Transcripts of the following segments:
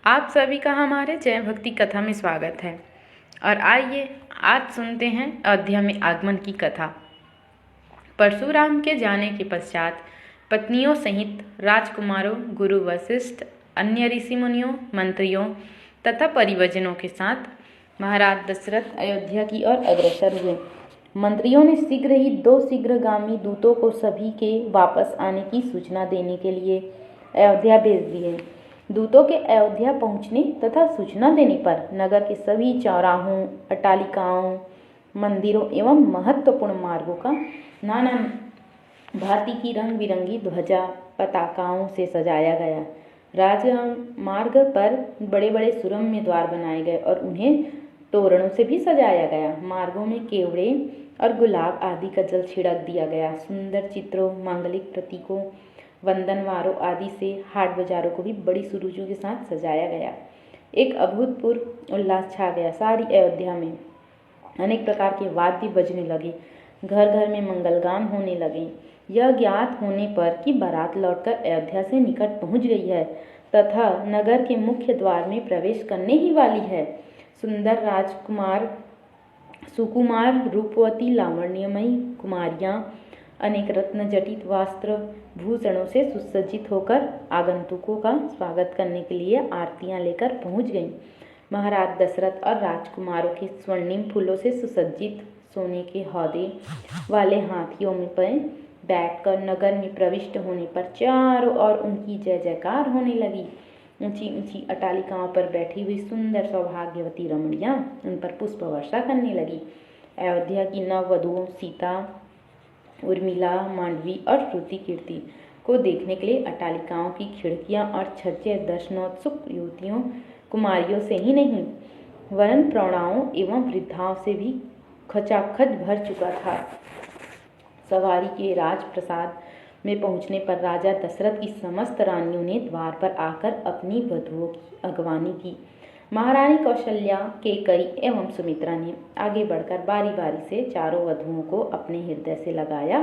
आप सभी का हमारे जय भक्ति कथा में स्वागत है। और आइए आज सुनते हैं अयोध्या में आगमन की कथा। परशुराम के जाने के पश्चात पत्नियों सहित राजकुमारों, गुरु वशिष्ठ, अन्य ऋषि मुनियों, मंत्रियों तथा परिवजनों के साथ महाराज दशरथ अयोध्या की ओर अग्रसर हुए। मंत्रियों ने शीघ्र ही 2 शीघ्रगामी दूतों को सभी के वापस आने की सूचना देने के लिए अयोध्या भेज दिए। दूतों के अयोध्या पहुंचने तथा सूचना देने पर नगर के सभी चौराहों, अट्टालिकाओं, मंदिरों एवं महत्वपूर्ण मार्गों का नाना भांति की रंग बिरंगी ध्वजा पताकाओं से सजाया गया। राजमार्ग पर बड़े बड़े सुरम्य द्वार बनाए गए और उन्हें तोरणों से भी सजाया गया। मार्गों में केवड़े और गुलाब आदि का जल छिड़क दिया गया। सुंदर चित्रों, मांगलिक प्रतीकों, वंदनवारों आदि से हाट बाजारों को भी बड़ी सुरुचियों के साथ सजाया गया। एक अभूतपूर्व उल्लास छा गया। सारी अयोध्या में अनेक प्रकार के वाद्य बजने लगे, घर घर में मंगलगान होने लगे। यह ज्ञात होने पर कि बारात लौटकर अयोध्या से निकट पहुंच गई है तथा नगर के मुख्य द्वार में प्रवेश करने ही वाली है, सुंदर राजकुमार, सुकुमार, रूपवती, लावण्यमयी कुमारियां अनेक रत्न जटित वस्त्र भूषणों से सुसज्जित होकर आगंतुकों का स्वागत करने के लिए आरतियां लेकर पहुंच गईं। महाराज दशरथ और राजकुमारों के स्वर्णिम फूलों से सुसज्जित सोने के हौदे वाले हाथियों में पर बैठकर नगर में प्रविष्ट होने पर चारों ओर उनकी जय जयकार होने लगी। ऊंची ऊंची अट्टालिकाओं पर बैठी हुई सुंदर सौभाग्यवती रमणियां उन पर पुष्प वर्षा करने लगी। अयोध्या की नववधुओं सीता, उर्मिला, मांडवी और श्रुति कीर्ति को देखने के लिए अट्टालिकाओं की खिड़कियां और छज्जे दर्शनोत्सुक युवतियों कुमारियों से ही नहीं वरन प्रौढ़ाओं एवं वृद्धाओं से भी खचाखच भर चुका था। सवारी के राजप्रसाद में पहुंचने पर राजा दशरथ की समस्त रानियों ने द्वार पर आकर अपनी वधुओं की अगवानी की। महारानी कौशल्या, केकई एवं सुमित्रा ने आगे बढ़कर बारी बारी से चारों वधुओं को अपने हृदय से लगाया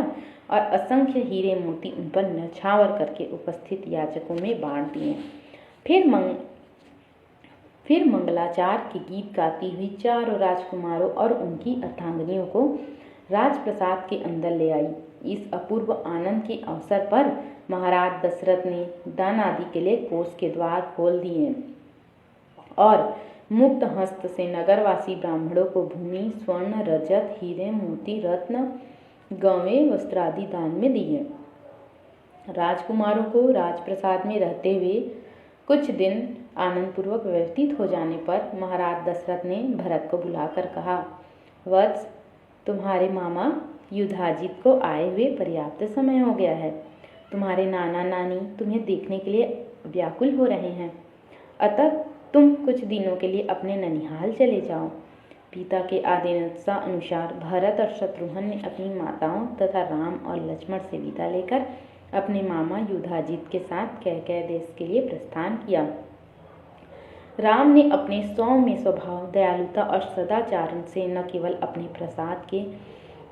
और असंख्य हीरे मोती उन पर न्यौछावर करके उपस्थित याचकों में बांट दिए। फिर मंगलाचार के गीत गाती हुई चारों राजकुमारों और उनकी अर्धांगिनियों को राजप्रसाद के अंदर ले आई। इस अपूर्व आनंद के अवसर पर महाराज दशरथ ने दान आदि के लिए कोष के द्वार खोल दिए और मुक्त हस्त से नगरवासी ब्राह्मणों को भूमि, स्वर्ण, रजत, हीरे, मोती, रत्न, गौवें, वस्त्रादि दान में दिए। राजकुमारों को राजप्रसाद में रहते हुए कुछ दिन आनंदपूर्वक व्यतीत हो जाने पर महाराज दशरथ ने भरत को बुलाकर कहा, वत्स, तुम्हारे मामा युधाजित को आए हुए पर्याप्त समय हो गया है। तुम्हारे नाना नानी तुम्हें देखने के लिए व्याकुल हो रहे हैं, अतः तुम कुछ दिनों के लिए अपने ननिहाल चले जाओ। पिता के आदेशानुसार भरत और शत्रुघ्न ने अपनी माताओं तथा राम और लक्ष्मण से विदा लेकर अपने मामा युधाजित के साथ कैकेय देश के लिए प्रस्थान किया। राम ने अपने सौम्य स्वभाव, दयालुता और सदाचार से न केवल अपने प्रसाद के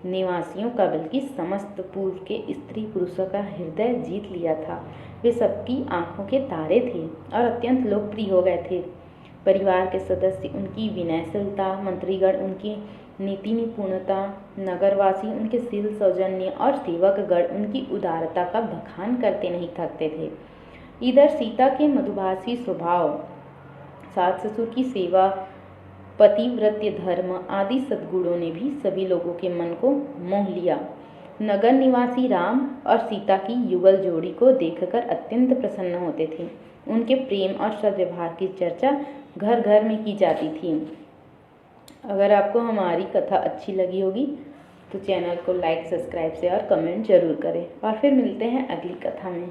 निवासियों का बल्कि समस्त पूर्व के स्त्री पुरुषों का हृदय जीत लिया था। वे सबकी आंखों के तारे थे और अत्यंत लोकप्रिय हो गए थे। परिवार के सदस्य उनकी विनयशीलता, मंत्रीगण उनकी नीति निपुणता, नगरवासी उनके शील, सौजन्य और सेवकगण उनकी उदारता का बखान करते नहीं थकते थे। इधर सीता के मधुभाषी स्वभाव, सास ससुर की सेवा, पतिव्रत्य धर्म आदि सद्गुणों ने भी सभी लोगों के मन को मोह लिया। नगर निवासी राम और सीता की युगल जोड़ी को देखकर अत्यंत प्रसन्न होते थे। उनके प्रेम और सद्व्यवहार की चर्चा घर घर में की जाती थी। अगर आपको हमारी कथा अच्छी लगी होगी तो चैनल को लाइक, सब्सक्राइब से और कमेंट जरूर करें और फिर मिलते हैं अगली कथा में।